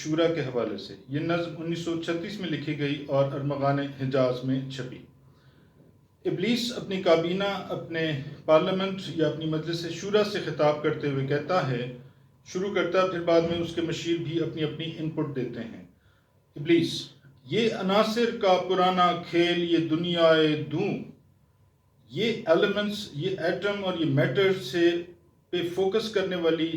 شورا کے حوالے سے یہ نظم 1936 میں لکھی گئی اور ارمغان حجاز میں چھپی۔ ابلیس اپنی کابینہ اپنے پارلیمنٹ یا اپنی مجلس شورا سے خطاب کرتے ہوئے کہتا ہے، شروع کرتا ہے، پھر بعد میں اس کے مشیر بھی اپنی اپنی ان پٹ دیتے ہیں۔ ابلیس: یہ عناصر کا پرانا کھیل، یہ دنیائے دوں، یہ ایلیمنٹس، یہ ایٹم اور یہ میٹر سے پہ فوکس کرنے والی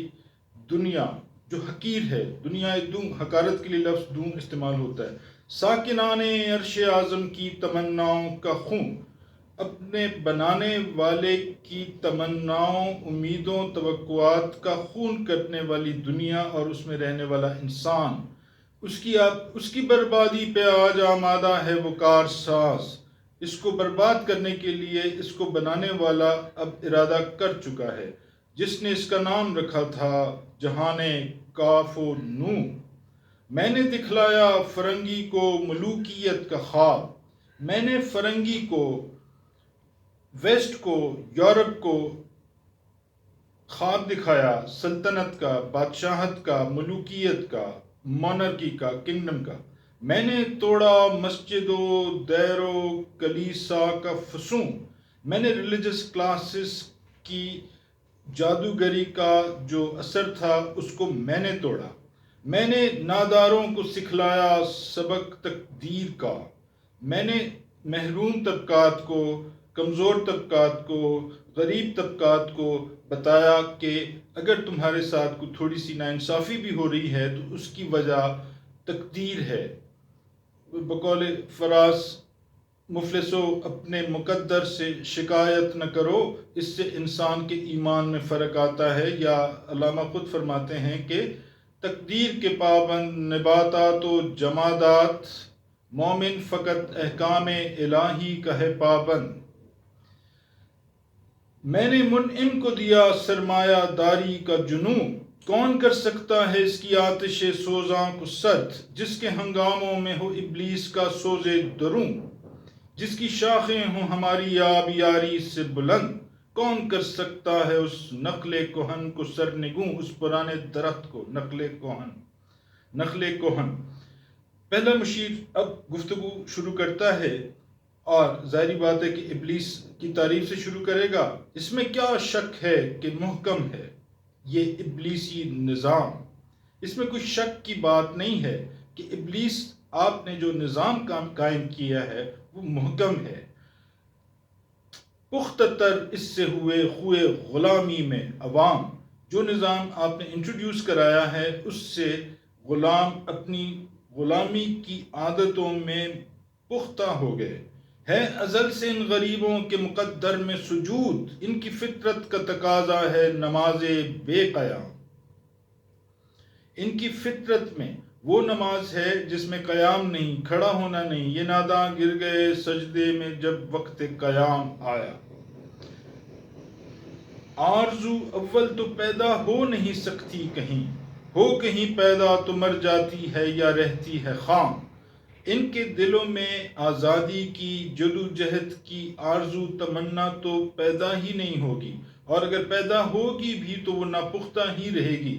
دنیا جو حقیر ہے، دنیا دوں، حقارت کے لیے لفظ دوں استعمال ہوتا ہے۔ ساکنان عرش اعظم کی تمناؤں کا خون، اپنے بنانے والے کی تمناؤں، امیدوں، توقعات کا خون کرنے والی دنیا اور اس میں رہنے والا انسان، اس کی بربادی پہ آج آمادہ ہے وہ کار ساز۔ اس کو برباد کرنے کے لیے اس کو بنانے والا اب ارادہ کر چکا ہے، جس نے اس کا نام رکھا تھا جہان کاف و نون۔ میں نے دکھلایا فرنگی کو ملوکیت کا خواب، میں نے فرنگی کو، ویسٹ کو، یورپ کو خواب دکھایا، سلطنت کا، بادشاہت کا، ملوکیت کا، مونرکی کا، کنگڈم کا۔ میں نے توڑا مسجد و دیر و کلیسا کا فسوں، میں نے ریلیجس کلاسز کی جادوگری کا جو اثر تھا اس کو میں نے توڑا۔ میں نے ناداروں کو سکھلایا سبق تقدیر کا، میں نے محروم طبقات کو، کمزور طبقات کو، غریب طبقات کو بتایا کہ اگر تمہارے ساتھ کوئی تھوڑی سی ناانصافی بھی ہو رہی ہے تو اس کی وجہ تقدیر ہے۔ بقول فراز مفلسو، اپنے مقدر سے شکایت نہ کرو، اس سے انسان کے ایمان میں فرق آتا ہے۔ یا علامہ خود فرماتے ہیں کہ تقدیر کے پابند نباتات و جمادات، مومن فقط احکام الہی کا ہے پابند۔ میں نے منعم کو دیا سرمایہ داری کا جنوں، کون کر سکتا ہے اس کی آتش سوزاں کو سرد، جس کے ہنگاموں میں ہو ابلیس کا سوز دروں، جس کی شاخیں ہوں ہماری آبیاری سے بلند، کون کر سکتا ہے اس نخل کہن کو سرنگوں، اس پرانے درخت کو، نخل کہن۔ پہلا مشیر اب گفتگو شروع کرتا ہے اور ظاہری بات ہے کہ ابلیس کی تعریف سے شروع کرے گا۔ اس میں کیا شک ہے کہ محکم ہے یہ ابلیسی نظام، اس میں کوئی شک کی بات نہیں ہے کہ ابلیس آپ نے جو نظام قائم کیا ہے وہ محکم ہے۔ پختہ تر اس سے ہوئے خوئے غلامی میں عوام، جو نظام آپ نے انٹروڈیوس کرایا ہے اس سے غلام اپنی غلامی کی عادتوں میں پختہ ہو گئے۔ ہے ازل سے ان غریبوں کے مقدر میں سجود، ان کی فطرت کا تقاضا ہے نماز بے قیام۔ ان کی فطرت میں وہ نماز ہے جس میں قیام نہیں، کھڑا ہونا نہیں۔ یہ ناداں گر گئے سجدے میں جب وقت قیام آیا۔ آرزو اول تو پیدا ہو نہیں سکتی کہیں، ہو کہیں پیدا تو مر جاتی ہے یا رہتی ہے خام۔ ان کے دلوں میں آزادی کی، جدوجہد کی آرزو تمنا تو پیدا ہی نہیں ہوگی، اور اگر پیدا ہوگی بھی تو وہ ناپختہ ہی رہے گی۔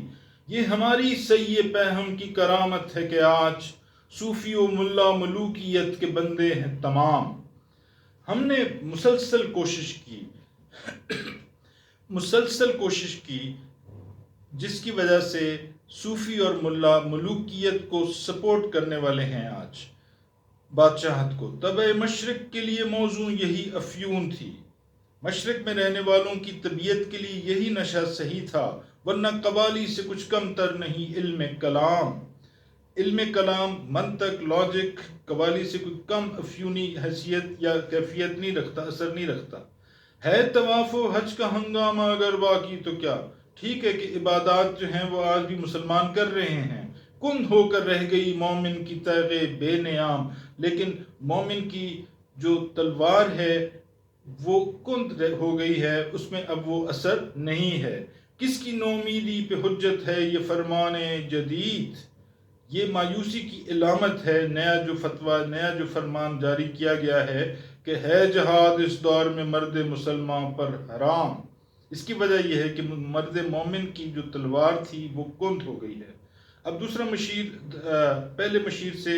یہ ہماری سعی پہم کی کرامت ہے کہ آج صوفی و ملا ملوکیت کے بندے ہیں تمام۔ ہم نے مسلسل کوشش کی جس کی وجہ سے صوفی اور ملا ملوکیت کو سپورٹ کرنے والے ہیں آج، بادشاہت کو۔ طبع مشرق کے لیے موضوع یہی افیون تھی، مشرق میں رہنے والوں کی طبیعت کے لیے یہی نشہ صحیح تھا، ورنہ قوالی سے کچھ کم تر نہیں علم کلام، منطق، لاجک، قوالی سے کوئی کم افیونی حیثیت یا کیفیت نہیں رکھتا، اثر نہیں رکھتا۔ ہے طواف و حج کا ہنگامہ اگر باقی تو کیا، ٹھیک ہے کہ عبادات جو ہیں وہ آج بھی مسلمان کر رہے ہیں، کند ہو کر رہ گئی مومن کی تیغ بے نیام، لیکن مومن کی جو تلوار ہے وہ کند ہو گئی ہے، اس میں اب وہ اثر نہیں ہے۔ کس کی نومیدی پہ حجت ہے یہ فرمان جدید، یہ مایوسی کی علامت ہے۔ نیا جو فتویٰ، نیا جو فرمان جاری کیا گیا ہے کہ ہے جہاد اس دور میں مرد مسلمان پر حرام، اس کی وجہ یہ ہے کہ مرد مومن کی جو تلوار تھی وہ کند ہو گئی ہے۔ اب دوسرا مشیر پہلے مشیر سے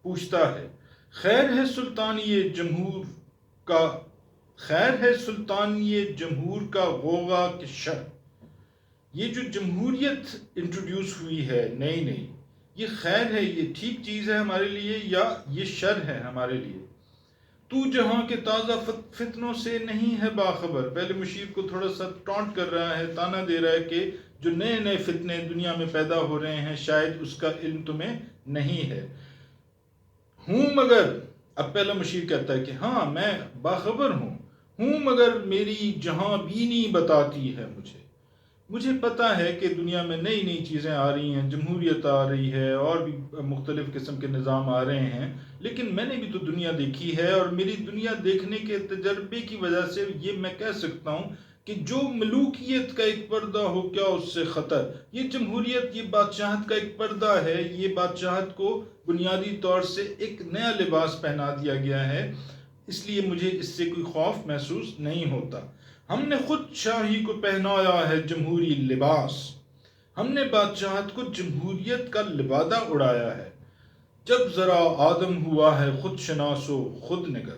پوچھتا ہے، خیر ہے سلطانی جمہور کا، خیر ہے سلطانی جمہور کا غوغا کہ شر. یہ جو جمہوریت انٹروڈیوس ہوئی ہے نئی نئی، یہ خیر ہے، یہ ٹھیک چیز ہے ہمارے لیے یا یہ شر ہے ہمارے لیے؟ تو جہاں کے تازہ فتنوں سے نہیں ہے باخبر. پہلے مشیر کو تھوڑا سا ٹانٹ کر رہا ہے، تانا دے رہا ہے کہ جو نئے نئے فتنے دنیا میں پیدا ہو رہے ہیں شاید اس کا علم تمہیں نہیں ہے. ہوں مگر، اب پہلا مشیر کہتا ہے کہ ہاں میں باخبر ہوں مگر میری جہاں بینی بتاتی ہے مجھے پتا ہے کہ دنیا میں نئی نئی چیزیں آ رہی ہیں، جمہوریت آ رہی ہے اور بھی مختلف قسم کے نظام آ رہے ہیں، لیکن میں نے بھی تو دنیا دیکھی ہے اور میری دنیا دیکھنے کے تجربے کی وجہ سے یہ میں کہہ سکتا ہوں کہ جو ملوکیت کا ایک پردہ ہو کیا اس سے خطر. یہ جمہوریت، یہ بادشاہت کا ایک پردہ ہے، یہ بادشاہت کو بنیادی طور سے ایک نیا لباس پہنا دیا گیا ہے، اس لیے مجھے اس سے کوئی خوف محسوس نہیں ہوتا. ہم نے خود شاہی کو پہنایا ہے جمہوری لباس، ہم نے بادشاہت کو جمہوریت کا لبادہ اڑایا ہے. جب ذرا آدم ہوا ہے خود شناس و خود نگر.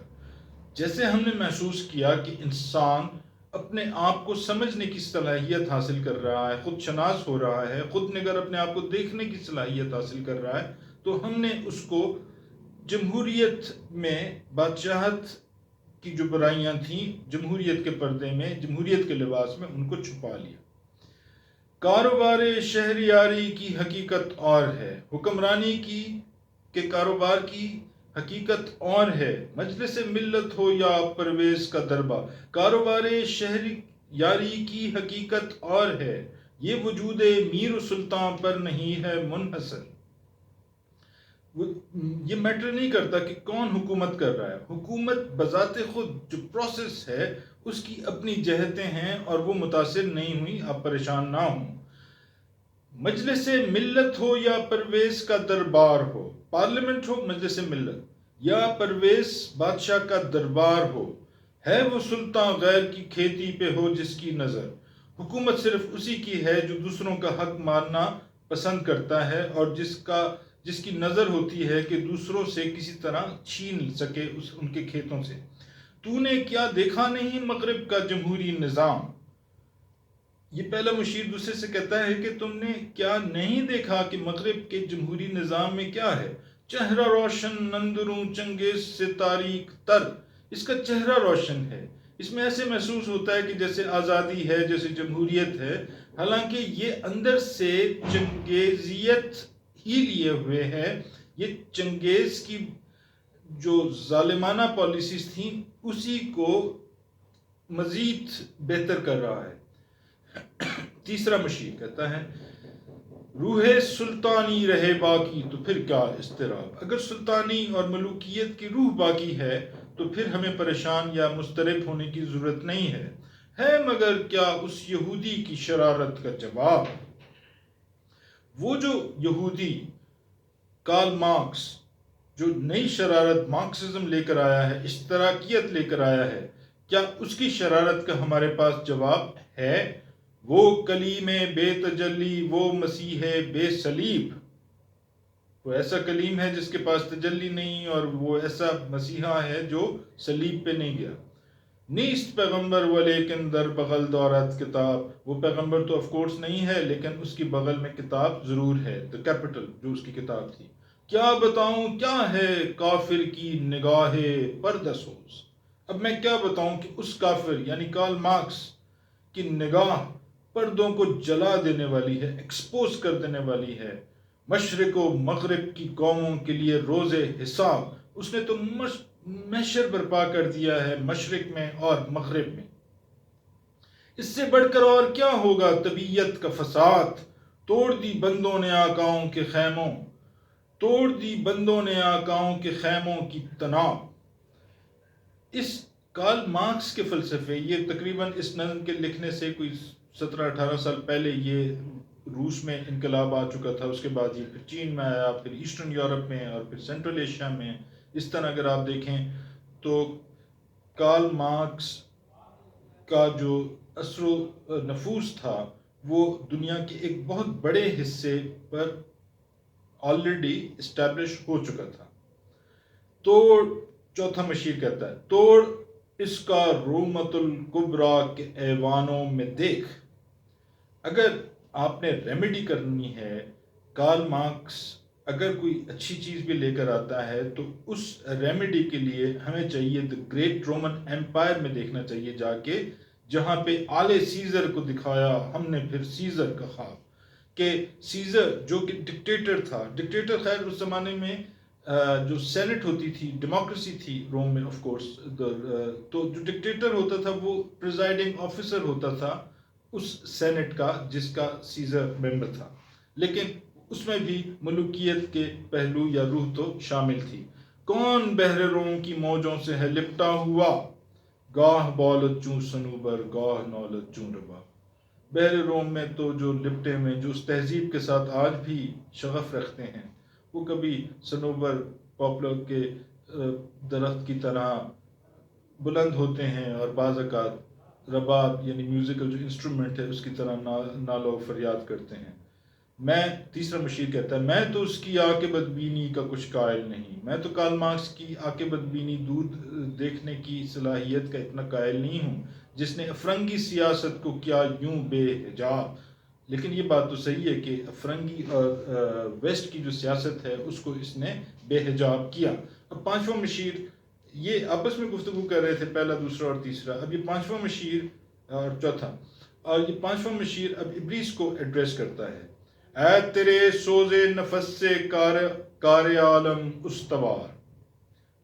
جیسے ہم نے محسوس کیا کہ انسان اپنے آپ کو سمجھنے کی صلاحیت حاصل کر رہا ہے، خود شناس ہو رہا ہے، خود نگر اپنے آپ کو دیکھنے کی صلاحیت حاصل کر رہا ہے، تو ہم نے اس کو جمہوریت میں بادشاہت کی جو برائیاں تھیں جمہوریت کے پردے میں، جمہوریت کے لباس میں ان کو چھپا لیا. کاروبار شہریاری کی حقیقت اور ہے، حکمرانی کی کے کاروبار کی حقیقت اور ہے، مجلس ملت ہو یا پرویز کا دربار. کاروبار شہریاری کی حقیقت اور ہے، یہ وجود میر و سلطان پر نہیں ہے منحصر. یہ میٹر نہیں کرتا کہ کون حکومت کر رہا ہے، حکومت بذات خود جو پروسیس ہے اس کی اپنی جہتیں ہیں اور وہ متاثر نہیں ہوئی، آپ پریشان نہ ہوں. مجلس ملت ہو یا پرویز کا دربار ہو، پارلیمنٹ ہو مجلس ملت یا پرویز بادشاہ کا دربار ہو، ہے وہ سلطان غیر کی کھیتی پہ ہو جس کی نظر. حکومت صرف اسی کی ہے جو دوسروں کا حق ماننا پسند کرتا ہے اور جس کی نظر ہوتی ہے کہ دوسروں سے کسی طرح چھین سکے ان کے کھیتوں سے. تو نے کیا دیکھا نہیں مغرب کا جمہوری نظام. یہ پہلا مشیر دوسرے سے کہتا ہے کہ تم نے کیا نہیں دیکھا کہ مغرب کے جمہوری نظام میں کیا ہے. چہرہ روشن نندروں چنگیز سے تاریک تر. اس کا چہرہ روشن ہے، اس میں ایسے محسوس ہوتا ہے کہ جیسے آزادی ہے، جیسے جمہوریت ہے، حالانکہ یہ اندر سے چنگیزیت ہی لیے ہوئے ہے. یہ چنگیز کی جو ظالمانہ پالیسیز تھیں اسی کو مزید بہتر کر رہا ہے. تیسرا مشیر کہتا ہے، روح سلطانی رہے باقی تو پھر کیا اضطراب. اگر سلطانی اور ملوکیت کی روح باقی ہے تو پھر ہمیں پریشان یا مضطرب ہونے کی ضرورت نہیں ہے. ہے مگر کیا اس یہودی کی شرارت کا جواب. وہ جو یہودی کارل مارکس جو نئی شرارت مارکسزم لے کر آیا ہے، اشتراکیت لے کر آیا ہے، کیا اس کی شرارت کا ہمارے پاس جواب ہے؟ وہ کلیم بے تجلی، وہ مسیح بے صلیب. وہ ایسا کلیم ہے جس کے پاس تجلی نہیں اور وہ ایسا مسیحا ہے جو صلیب پہ نہیں گیا. نیست پیغمبر ولیکن در بغل دورت کتاب. وہ پیغمبر تو آف کورس نہیں ہے لیکن اس کی بغل میں کتاب ضرور ہے، the capital جو اس کی کتاب تھی. کیا بتاؤں کیا ہے کافر کی نگاہ پردسوز. اب میں کیا بتاؤں کہ اس کافر یعنی کارل مارکس کی نگاہ پردوں کو جلا دینے والی ہے، ایکسپوز کر دینے والی ہے. مشرق و مغرب کی قوموں کے لیے روز حساب. اس نے تو محشر برپا کر دیا ہے مشرق میں اور مغرب میں. اس سے بڑھ کر اور کیا ہوگا طبیعت کا فساد. توڑ دی بندوں نے آقاؤں کے خیموں، توڑ دی بندوں نے آقاؤں کے خیموں کی تناب. اس کارل مارکس کے فلسفے، یہ تقریباً اس نظم کے لکھنے سے کوئی 17-18 سال پہلے یہ روس میں انقلاب آ چکا تھا، اس کے بعد یہ پھر چین میں آیا، پھر ایسٹرن یورپ میں اور پھر سینٹرل ایشیا میں. اس طرح اگر آپ دیکھیں تو کارل مارکس کا جو اثر و نفوذ تھا وہ دنیا کے ایک بہت بڑے حصے پر آلریڈی اسٹیبلش ہو چکا تھا۔ توڑ، چوتھا مشیر کہتا ہے، توڑ اس کا رومت الکبریٰ کے ایوانوں میں دیکھ۔ اگر آپ نے ریمیڈی کرنی ہے، کارل مارکس اگر کوئی اچھی چیز بھی لے کر آتا ہے تو اس ریمیڈی کے لیے ہمیں چاہیے دی گریٹ رومن ایمپائر میں دیکھنا چاہیے جا کے، جہاں پہ آل سیزر کو دکھایا ہم نے پھر سیزر کا خواب، کہ سیزر جو کہ ڈکٹیٹر تھا، ڈکٹیٹر خیر اس زمانے میں جو سینٹ ہوتی تھی، ڈیموکریسی تھی روم میں آف کورس، تو جو ڈکٹیٹر ہوتا تھا وہ پریزائڈنگ آفیسر ہوتا تھا اس سینٹ کا جس کا سیزر ممبر تھا، لیکن اس میں بھی ملوکیت کے پہلو یا روح تو شامل تھی۔ کون بحر روم کی موجوں سے ہے لپٹا ہوا، گاہ بولت چوں صنوبر گاہ نولت چوں ربا۔ بحر روم میں تو جو لپٹے ہوئے، جو اس تہذیب کے ساتھ آج بھی شغف رکھتے ہیں، وہ کبھی صنوبر پاپولر کے درخت کی طرح بلند ہوتے ہیں اور بعض اوقات رباب یعنی میوزیکل جو انسٹرومنٹ ہے اس کی طرح نالو و فریاد کرتے ہیں۔ میں، تیسرا مشیر کہتا ہے، میں تو اس کی عاقبت بینی کا کچھ قائل نہیں، میں تو کارل مارکس کی عاقبت بینی، دودھ دیکھنے کی صلاحیت کا اتنا قائل نہیں ہوں جس نے افرنگی سیاست کو کیا یوں بے حجاب۔ لیکن یہ بات تو صحیح ہے کہ افرنگی اور ویسٹ کی جو سیاست ہے اس کو اس نے بے حجاب کیا۔ اب پانچواں مشیر، یہ آپس میں گفتگو کر رہے تھے، پہلا، دوسرا اور تیسرا، اب یہ پانچواں مشیر اور چوتھا، اور یہ پانچواں مشیر اب ابلیس کو ایڈریس کرتا ہے۔ اے تیرے سوز نفس سے کار عالم استوار،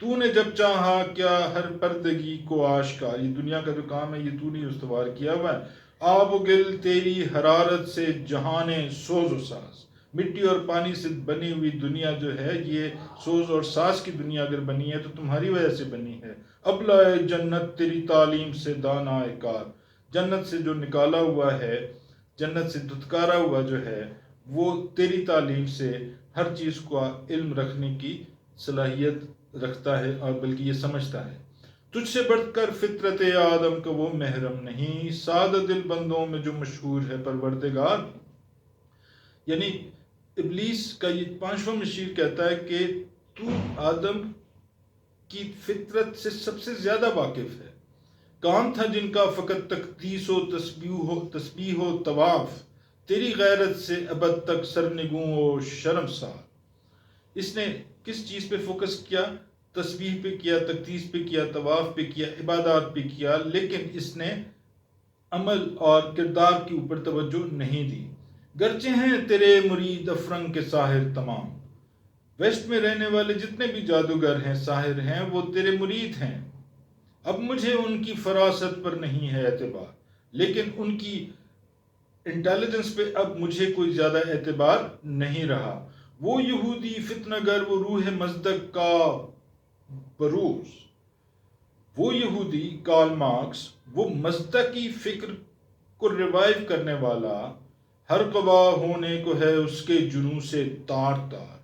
تو نے جب چاہا کیا ہر پردگی کو آشکار۔ یہ دنیا کا جو کام ہے یہ تو نہیں استوار کیا ہوا ہے۔ آب و گل تیری حرارت سے جہان سوز و ساز، مٹی اور پانی سے بنی ہوئی دنیا جو ہے یہ سوز اور ساز کی دنیا اگر بنی ہے تو تمہاری وجہ سے بنی ہے۔ ابلائے جنت تیری تعلیم سے دانا کار، جنت سے جو نکالا ہوا ہے، جنت سے دھتکارا ہوا جو ہے وہ تیری تعلیم سے ہر چیز کا علم رکھنے کی صلاحیت رکھتا ہے اور بلکہ یہ سمجھتا ہے۔ تجھ سے بڑھ کر فطرت آدم کا وہ محرم نہیں، سادہ دل بندوں میں جو مشہور ہے پروردگار۔ یعنی ابلیس کا یہ پانچواں مشیر کہتا ہے کہ تو آدم کی فطرت سے سب سے زیادہ واقف ہے۔ کام تھا جن کا فقط تقدیس و تسبیح و طواف، تیری غیرت سے ابد تک سرنگوں و شرمسار۔ اس نے کس چیز پہ فوکس کیا؟ تسبیح پہ کیا، تقدیس پہ کیا، طواف پہ کیا، عبادات پہ کیا، لیکن اس نے عمل اور کردار کے اوپر توجہ نہیں دی۔ گرچہ ہیں تیرے مرید افرنگ کے ساحر تمام، ویسٹ میں رہنے والے جتنے بھی جادوگر ہیں، ساحر ہیں، وہ تیرے مرید ہیں۔ اب مجھے ان کی فراست پر نہیں ہے اعتبار، لیکن ان کی انٹیلیجنس پہ اب مجھے کوئی زیادہ اعتبار نہیں رہا۔ وہ یہودی فتنہ گر، وہ روح مصدق کا بروز، وہ یہودی کارل مارکس، وہ مصدقی فکر کو ریوائیو کرنے والا، ہر قبا ہونے کو ہے اس کے جنوں سے تار تار،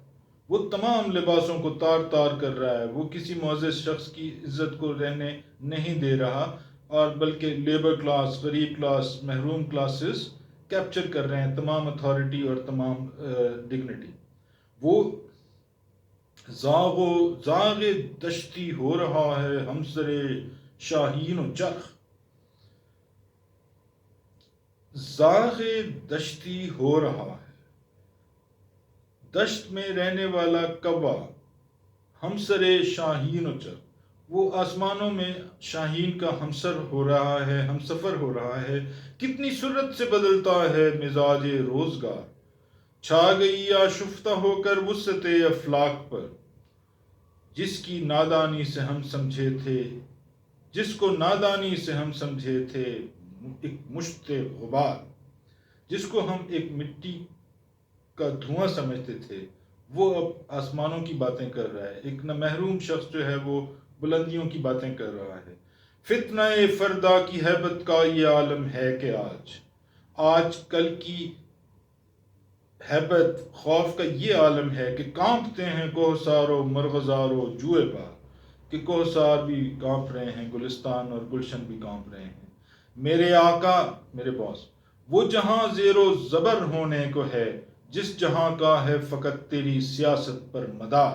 وہ تمام لباسوں کو تار تار کر رہا ہے، وہ کسی معزز شخص کی عزت کو رہنے نہیں دے رہا، اور بلکہ لیبر کلاس، غریب کلاس، محروم کلاسز کیپچر کر رہے ہیں تمام اتھارٹی اور تمام ڈگنیٹی۔ وہ زاغ دشتی ہو رہا ہے ہمسر شاہین و چرخ، زاغ دشتی ہو رہا ہے، دشت میں رہنے والا کوا، ہمسر شاہین و چرخ، وہ آسمانوں میں شاہین کا ہمسر ہو رہا ہے، ہم سفر ہو رہا ہے۔ کتنی سرعت سے بدلتا ہے مزاج روزگار، چھا گئی آشفتہ ہو کر وسعت افلاک پر، جس کی نادانی سے ہم سمجھے تھے، جس کو نادانی سے ہم سمجھے تھے ایک مشت غبار، جس کو ہم ایک مٹی کا دھواں سمجھتے تھے، وہ اب آسمانوں کی باتیں کر رہا ہے۔ ایک محروم شخص جو ہے وہ بلندیوں کی باتیں کر رہا ہے۔ فتنہ فردا کی ہیبت کا یہ عالم ہے کہ آج کل کی ہیبت، خوف کا یہ عالم ہے کہ کانپتے ہیں کوہسار و مرغزار و جوئے بار، کہ کوہسار بھی کانپ رہے ہیں، گلستان اور گلشن بھی کانپ رہے ہیں۔ میرے آقا، میرے باس، وہ جہاں زیر و زبر ہونے کو ہے، جس جہاں کا ہے فقط تیری سیاست پر مدار،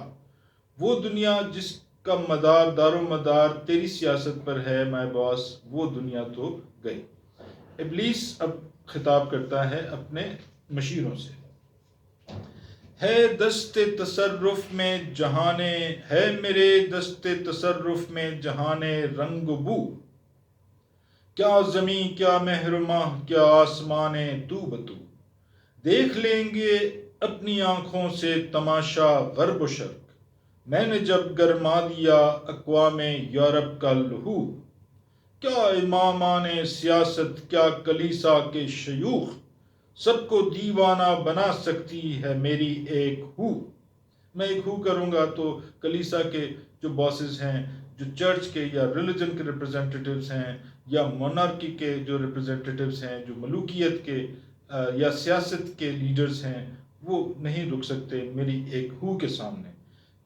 وہ دنیا جس کا مدار دار و مدار تیری سیاست پر ہے مائی باس، وہ دنیا تو گئی۔ ابلیس اب خطاب کرتا ہے اپنے مشیروں سے۔ ہے دست تصرف میں جہانے، ہے میرے دست تصرف میں جہانے رنگ و بو، کیا زمیں کیا محرمہ کیا آسمان تو بتو، دیکھ لیں گے اپنی آنکھوں سے تماشا غرب و شرق، میں نے جب گرما دیا اقوام یورپ کا لہو، کیا امامان سیاست کیا کلیسا کے شیوخ، سب کو دیوانہ بنا سکتی ہے میری ایک ہو۔ میں ایک ہو کروں گا تو کلیسا کے جو باسز ہیں، جو چرچ کے یا ریلیجن کے ریپرزینٹیٹیوز ہیں، یا مونارکی کے جو ریپرزینٹیٹیوز ہیں، جو ملوکیت کے یا سیاست کے لیڈرز ہیں، وہ نہیں رک سکتے میری ایک ہو کے سامنے۔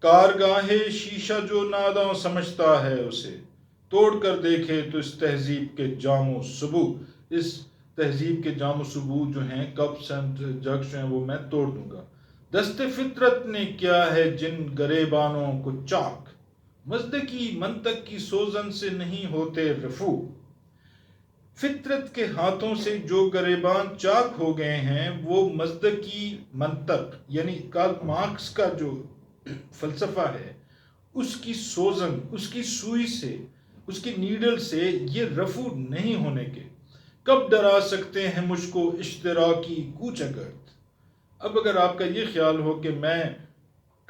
کارگاہ شیشہ جو ناداں سمجھتا ہے اسے، توڑ کر دیکھے تو اس تہذیب کے جام و سبو، اس تہذیب کے جام و سبو جو ہیں، کپس اینڈ جگس جو ہیں، وہ میں توڑ دوں گا۔ دست فطرت نے کیا ہے جن گریبانوں کو چاک، مزدکی منطق کی سوزن سے نہیں ہوتے رفو، فطرت کے ہاتھوں سے جو گریبان چاک ہو گئے ہیں، وہ مزدکی منطق یعنی کارل مارکس کا جو فلسفہ ہے، اس کی سوزن، اس کی سوئی سے، اس کی نیڈل سے یہ رفو نہیں ہونے کے۔ کب ڈرا سکتے ہیں مجھ کو اشتراکی کوچہ گرد۔ اب اگر آپ کا یہ خیال ہو کہ میں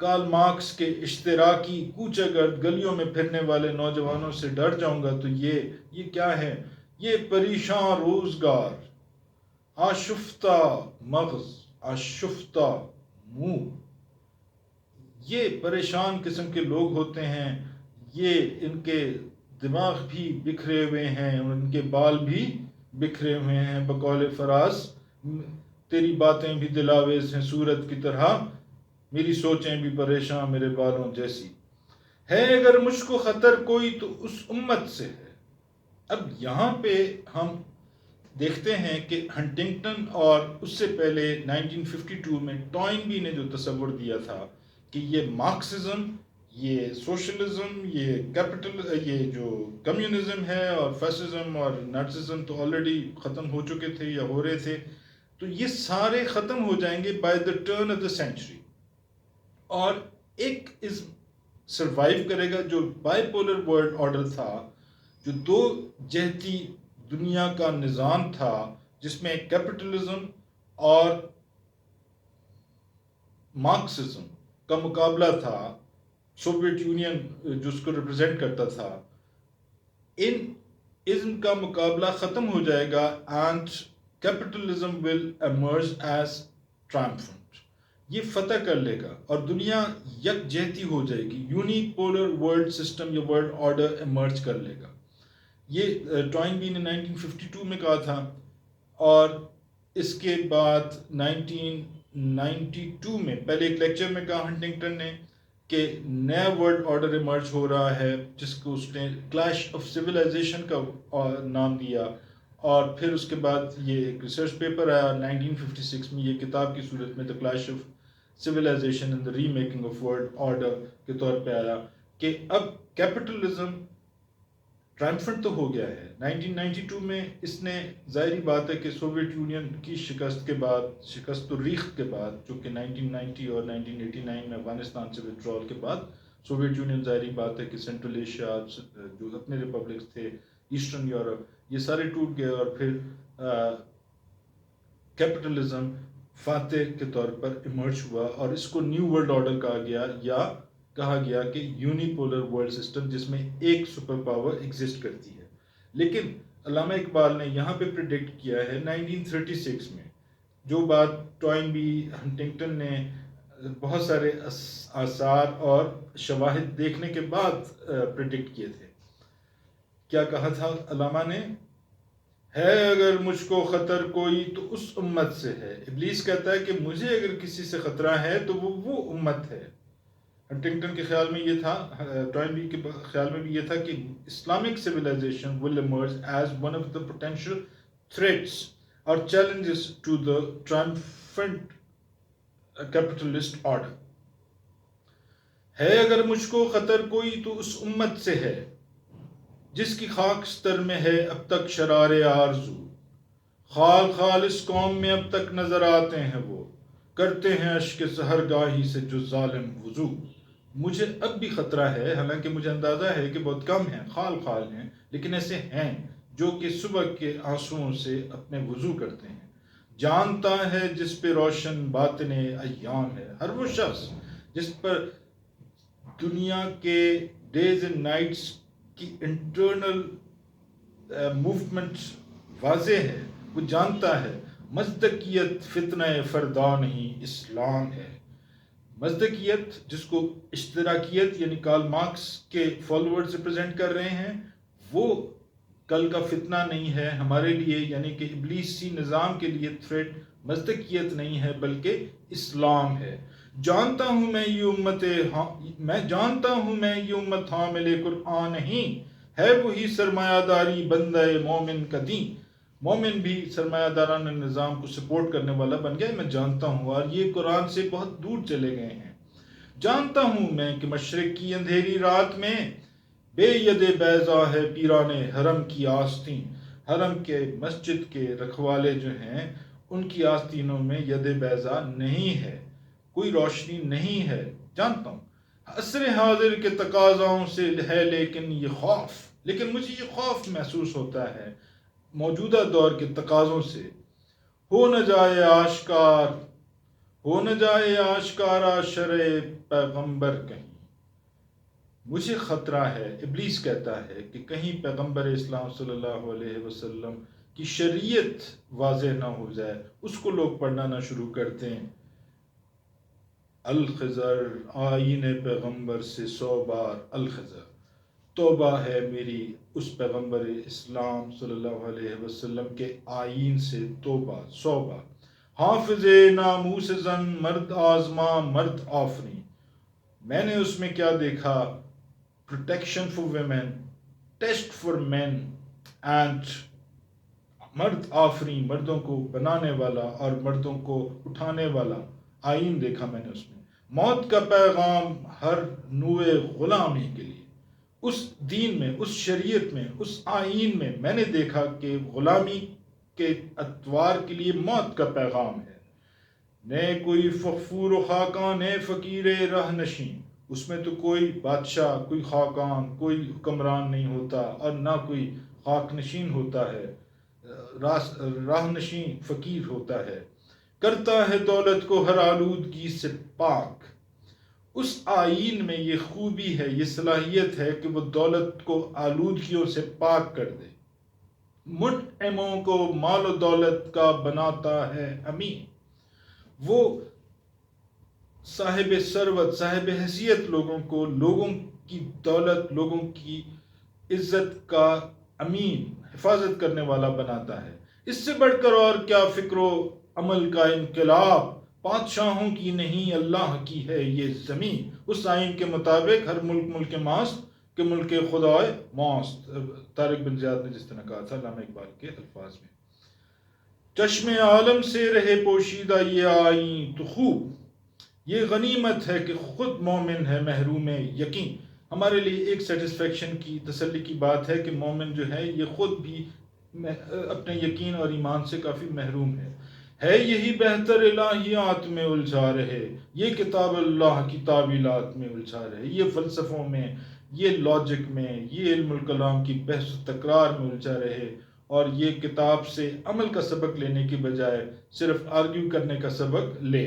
کارل مارکس کے اشتراکی کوچہ گرد گلیوں میں پھرنے والے نوجوانوں سے ڈر جاؤں گا، تو یہ کیا ہے؟ یہ پریشان روزگار، آشفتہ مغز، آشفتہ منہ، یہ پریشان قسم کے لوگ ہوتے ہیں، یہ ان کے دماغ بھی بکھرے ہوئے ہیں اور ان کے بال بھی بکھرے ہوئے ہیں۔ بقول فراز، تیری باتیں بھی دلاویز ہیں صورت کی طرح، میری سوچیں بھی پریشان میرے بالوں جیسی، ہے اگر مجھ کو خطر کوئی تو اس امت سے ہے۔ اب یہاں پہ ہم دیکھتے ہیں کہ ہنٹنگٹن اور اس سے پہلے 1952 میں ٹوائنبی نے جو تصور دیا تھا کہ یہ مارکسزم، یہ سوشلزم، یہ جو کمیونزم ہے اور فیسزم اور ناززم تو آلریڈی ختم ہو چکے تھے یا ہو رہے تھے، تو یہ سارے ختم ہو جائیں گے by the turn of the century, اور ایک سروائیو کرے گا جو بائی پولر ورلڈ آرڈر تھا، جو دو جہتی دنیا کا نظام تھا، جس میں کیپٹلزم اور مارکسزم کا مقابلہ تھا، سوویت یونین جو اس کو ریپرزینٹ کرتا تھا، ان ازم کا مقابلہ ختم ہو جائے گا and capitalism will emerge as triumphant, یہ فتح کر لے گا اور دنیا یک جہتی ہو جائے گی، یونی پولر ورلڈ سسٹم یا ورلڈ آرڈر ایمرج کر لے گا۔ یہ ٹوائنبی نے 1952 میں کہا تھا، اور اس کے بعد 1992 میں پہلے ایک لیکچر میں کہا ہنٹنگٹن نے کہ نیا ورلڈ آرڈر ایمرج ہو رہا ہے، جس کو اس نے کلیش آف سویلائزیشن کا نام دیا، اور پھر اس کے بعد یہ ایک ریسرچ پیپر آیا 1956 میں، یہ کتاب کی صورت میں the clash of civilization and the remaking of world order کے طور پہ آیا کہ اب کیپٹلزم ٹرائمفنٹ تو ہو گیا ہے۔ 1992 میں اس نے، ظاہری بات ہے کہ سوویت یونین کی شکست کے بعد، شکست و ریخت کے بعد، جو کہ 1990 اور 1989 میں افغانستان سے وتڈرال کے بعد، سوویت یونین ظاہری بات ہے کہ سینٹرل ایشیا جو اپنے ریپبلکس تھے، ایسٹرن یورپ، یہ سارے ٹوٹ گئے، اور پھر کیپٹلزم فاتح کے طور پر ایمرج ہوا، اور اس کو نیو ورلڈ آرڈر کہا گیا، یا کہا گیا کہ یونی پولر ورلڈ سسٹم، جس میں ایک سپر پاور ایگزسٹ کرتی ہے۔ لیکن علامہ اقبال نے یہاں پہ پریڈکٹ کیا ہے 1936 میں، جو بات ٹوائنبی، ہنٹنگٹن نے بہت سارے آثار اور شواہد دیکھنے کے بعد پریڈکٹ کیے تھے۔ کیا کہا تھا علامہ نے؟ ہے اگر مجھ کو خطر کوئی تو اس امت سے ہے۔ ابلیس کہتا ہے کہ مجھے اگر کسی سے خطرہ ہے تو وہ امت ہے۔ ہنٹنگٹن کے خیال میں یہ تھا، ٹوائنبی کے خیال میں بھی یہ تھا کہ Islamic civilization will emerge as one of the potential threats اور challenges to the triumphant capitalist order ہے۔ اگر مجھ کو خطر کوئی تو اس امت سے ہے جس کی خاکستر میں ہے اب تک شرار آرزو، خال خال اس قوم میں اب تک نظر آتے ہیں وہ، کرتے ہیں اشک سحر گاہی سے جو ظالم وضو۔ مجھے اب بھی خطرہ ہے، حالانکہ مجھے اندازہ ہے کہ بہت کم ہیں، خال خال ہیں، لیکن ایسے ہیں جو کہ صبح کے آنسوؤں سے اپنے وضو کرتے ہیں۔ جانتا ہے جس پہ روشن باطن ایام ہے، ہر وہ شخص جس پر دنیا کے ڈیز اینڈ نائٹس کی انٹرنل موومنٹ واضح ہے، وہ جانتا ہے مصداقیت فتنہ فردا نہیں اسلام ہے۔ مصداقیت جس کو اشتراکیت یعنی کارل مارکس کے فالوورز ریپرزینٹ کر رہے ہیں، وہ کل کا فتنہ نہیں ہے ہمارے لیے، یعنی کہ ابلیسی نظام کے لیے تھریٹ مصداقیت نہیں ہے بلکہ اسلام ہے۔ جانتا ہوں میں یہ امت حامل قرآن نہیں، ہے وہی سرمایہ داری بندہ مومن کا دین۔ مومن بھی سرمایہ دارانہ نظام کو سپورٹ کرنے والا بن گیا، میں جانتا ہوں، اور یہ قرآن سے بہت دور چلے گئے ہیں۔ جانتا ہوں میں کہ مشرق کی اندھیری رات میں بے ید بیضا ہے پیران حرم کی آستین۔ حرم کے مسجد کے رکھوالے جو ہیں ان کی آستینوں میں ید بیضا نہیں ہے، کوئی روشنی نہیں ہے۔ جانتا ہوں عصر حاضر کے تقاضاؤں سے ہے لیکن مجھے یہ خوف محسوس ہوتا ہے موجودہ دور کے تقاضوں سے، ہو نہ جائے آشکارا شرع پیغمبر کہیں۔ مجھے خطرہ ہے، ابلیس کہتا ہے کہ کہیں پیغمبر اسلام صلی اللہ علیہ وسلم کی شریعت واضح نہ ہو جائے، اس کو لوگ پڑھنا نہ شروع کر دیں۔ الخضر آئین پیغمبر سے 100 بار الخضر، توبہ ہے میری اس پیغمبر اسلام صلی اللہ علیہ وسلم کے آئین سے توبہ 100 بار۔ حافظ ناموس زن مرد آزما مرد آفری، میں نے اس میں کیا دیکھا؟ Protection for women, test for men and مرد آفری، مردوں کو بنانے والا اور مردوں کو اٹھانے والا آئین دیکھا میں نے اس میں۔ موت کا پیغام ہر نوع غلامی کے لیے، اس دین میں، اس شریعت میں، اس آئین میں نے دیکھا کہ غلامی کے اتوار کے لیے موت کا پیغام ہے۔ نئے کوئی فغفور و خاقان نئے فقیر رہ نشین، اس میں تو کوئی بادشاہ، کوئی خاقان، کوئی حکمران نہیں ہوتا اور نہ کوئی خاک نشین ہوتا ہے، راہ نشین فقیر ہوتا ہے۔ کرتا ہے دولت کو ہر آلودگی سے پاک، اس آئین میں یہ خوبی ہے، یہ صلاحیت ہے کہ وہ دولت کو آلودگیوں سے پاک کر دے، منعموں کو مال و دولت کا بناتا ہے امین۔ وہ صاحب ثروت، صاحب حیثیت لوگوں کو، لوگوں کی دولت، لوگوں کی عزت کا امین، حفاظت کرنے والا بناتا ہے۔ اس سے بڑھ کر اور کیا فکر و عمل کا انقلاب، بادشاہوں کی نہیں اللہ کی ہے یہ زمین۔ اس آئین کے مطابق ہر ملک ملک ماست کہ ملک خدائے ماست، طارق بن زیاد نے جس طرح کہا تھا علامہ اقبال کے الفاظ میں۔ چشم عالم سے رہے پوشیدہ یہ آئین تو خوب، یہ غنیمت ہے کہ خود مومن ہے محروم یقین۔ ہمارے لیے ایک سیٹسفیکشن کی، تسلی کی بات ہے کہ مومن جو ہے یہ خود بھی اپنے یقین اور ایمان سے کافی محروم ہے یہی بہتر الہیات میں الجھا رہے، یہ کتاب اللہ کی تعویلات میں الجھا رہے، یہ فلسفوں میں، یہ لاجک میں، یہ علم الکلام کی بحث و تکرار میں الجھا رہے، اور یہ کتاب سے عمل کا سبق لینے کی بجائے صرف آرگیو کرنے کا سبق لے۔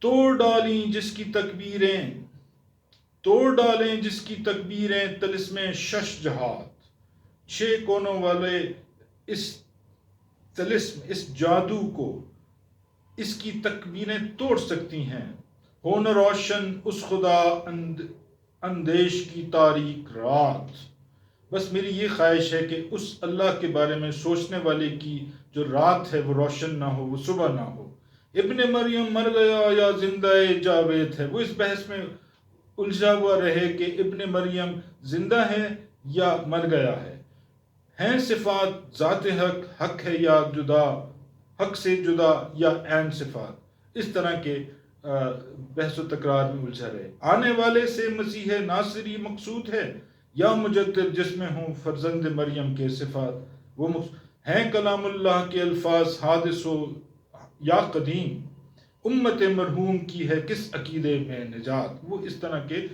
توڑ ڈالیں جس کی تکبیریں طلسم شش جہات، 6 کونوں والے اس طلسم، اس جادو کو، اس کی تکبیریں توڑ سکتی ہیں۔ ہو نہ روشن اس خدا اندیش کی تاریک رات، بس میری یہ خواہش ہے کہ اس اللہ کے بارے میں سوچنے والے کی جو رات ہے وہ روشن نہ ہو، وہ صبح نہ ہو۔ ابن مریم مر گیا یا زندہ جاوید ہے، وہ اس بحث میں الجھا ہوا رہے کہ ابن مریم زندہ ہے یا مر گیا ہے۔ ہیں صفات ذات حق، حق ہے یا جدا، حق سے جدا یا عین صفات، اس طرح کے بحث و تکرار میں الجھا رہے. آنے والے سے مسیح ناصری مقصود ہے یا مجدد جس میں ہوں فرزند مریم کے صفات وہ ہیں کلام اللہ کے الفاظ حادث و یا قدیم امت مرحوم کی ہے کس عقیدے میں نجات. وہ اس طرح کے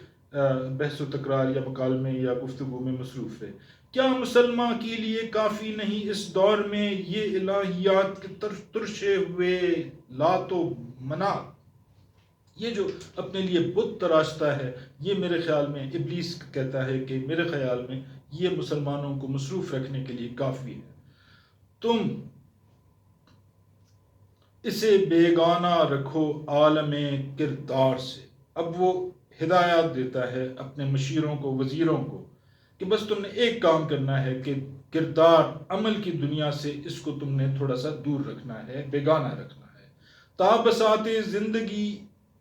بحث و تکرار یا مکالمے یا گفتگو میں مصروف ہے. کیا مسلمان کے لیے کافی نہیں اس دور میں یہ الہیات کے ترشے ہوئے لات و منات؟ یہ جو اپنے لیے بت تراشتا ہے یہ میرے خیال میں ابلیس کہتا ہے کہ میرے خیال میں یہ مسلمانوں کو مصروف رکھنے کے لیے کافی ہے. تم اسے بیگانہ رکھو عالم کردار سے. اب وہ ہدایات دیتا ہے اپنے مشیروں کو وزیروں کو کہ بس تم نے ایک کام کرنا ہے کہ کردار عمل کی دنیا سے اس کو تم نے تھوڑا سا دور رکھنا ہے بیگانہ رکھنا ہے. تا بساط زندگی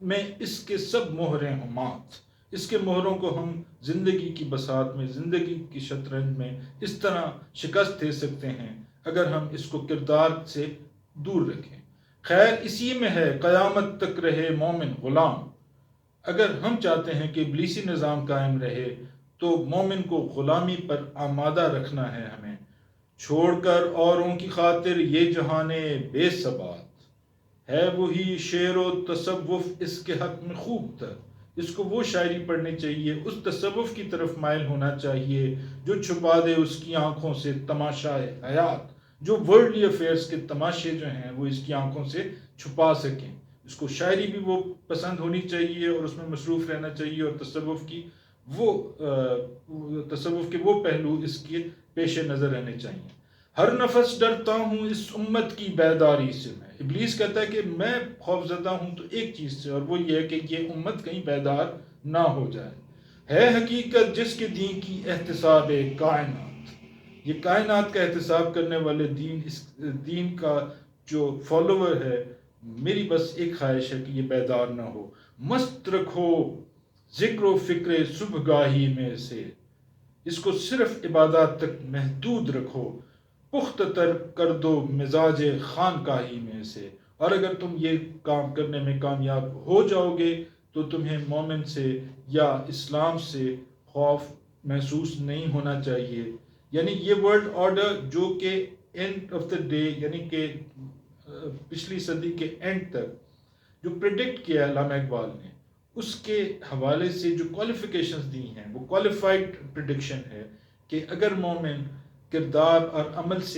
میں اس کے سب مہریں ہوں مات. اس کے مہروں کو ہم زندگی کی بساط میں زندگی کی شطرنج میں اس طرح شکست دے سکتے ہیں اگر ہم اس کو کردار سے دور رکھیں. خیر اسی میں ہے قیامت تک رہے مومن غلام. اگر ہم چاہتے ہیں کہ ابلیسی نظام قائم رہے تو مومن کو غلامی پر آمادہ رکھنا ہے ہمیں. چھوڑ کر اوروں کی خاطر یہ جہانے بے ثبات ہے وہی شعر و تصوف اس کے حق میں خوب تر. اس کو وہ شاعری پڑھنی چاہیے اس تصوف کی طرف مائل ہونا چاہیے جو چھپا دے اس کی آنکھوں سے تماشائے حیات. جو ورلڈلی افیئرس کے تماشے جو ہیں وہ اس کی آنکھوں سے چھپا سکیں. اس کو شاعری بھی وہ پسند ہونی چاہیے اور اس میں مصروف رہنا چاہیے اور تصوف کے وہ پہلو اس کے پیش نظر رہنے چاہیے. ہر نفس ڈرتا ہوں اس امت کی بیداری سے. میں ابلیس کہتا ہے کہ میں خوف زدہ ہوں تو ایک چیز سے اور وہ یہ ہے کہ یہ امت کہیں بیدار نہ ہو جائے. ہے حقیقت جس کے دین کی احتساب کائنات. یہ کائنات کا احتساب کرنے والے اس دین کا جو فالوور ہے میری بس ایک خواہش ہے کہ یہ بیدار نہ ہو. مست رکھو ذکر و فکر صبح گاہی میں سے. اس کو صرف عبادات تک محدود رکھو. پختہ تر کر دو مزاج خانقاہی میں سے. اور اگر تم یہ کام کرنے میں کامیاب ہو جاؤ گے تو تمہیں مومن سے یا اسلام سے خوف محسوس نہیں ہونا چاہیے. یعنی یہ ورلڈ آرڈر جو کہ اینڈ آف دا ڈے یعنی کہ پچھلی صدی کے اینڈ تک جو پریڈکٹ کیا علامہ اقبال نے اس کے حوالے سے جو کوالیفیکیشنز دی ہیں وہ کوالیفائڈ پریڈکشن ہے کہ اگر مومن کردار اور عمل سے